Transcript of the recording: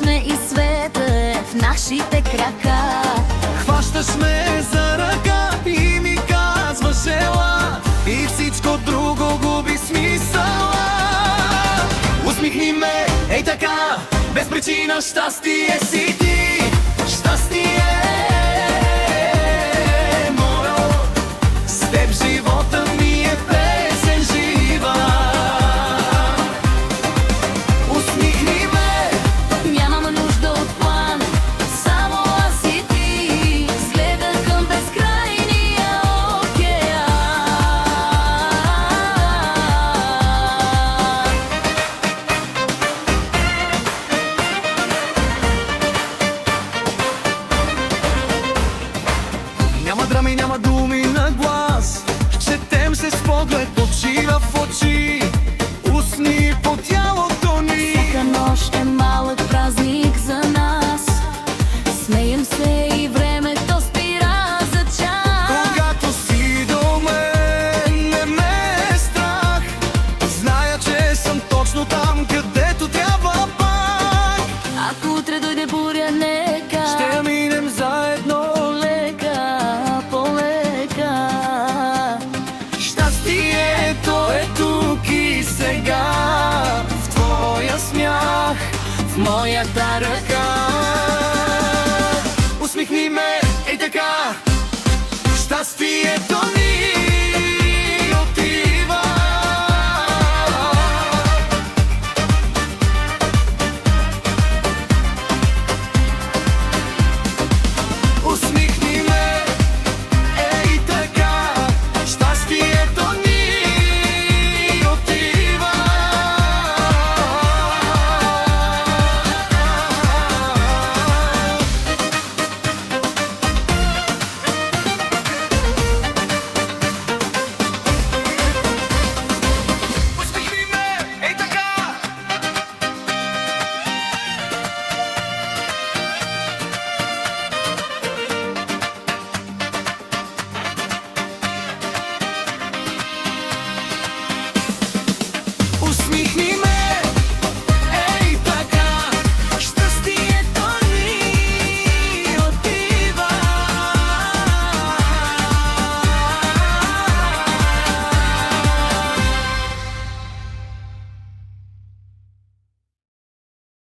сме и света е в нашите крака. Хващаш ме за ръка и ми казваш ела, и всичко друго губи смисъла. Усмихни ме, ей така, без причина, щастие си ти. Щастие е моя, с теб живота ми е песен жива. Усмихни ме, Нямам нужда от план, само аз и ти, с гледа към безкрайния океан. няма драми, няма думи на глас, четем се с поглед, очи в очи, устни по тялото ни. Всяка нощ е малък празник за нас, смеем се и времето спира за час. Когато си до мен, не ме е страх, зная, че съм точно там, където трябва пак. Ако утре дойде буря, нека Ще минем заедно. полека, полека. Щастието е тук и сега, в твоя смях, в моята ръка. Усмихни ме, ей така, щастието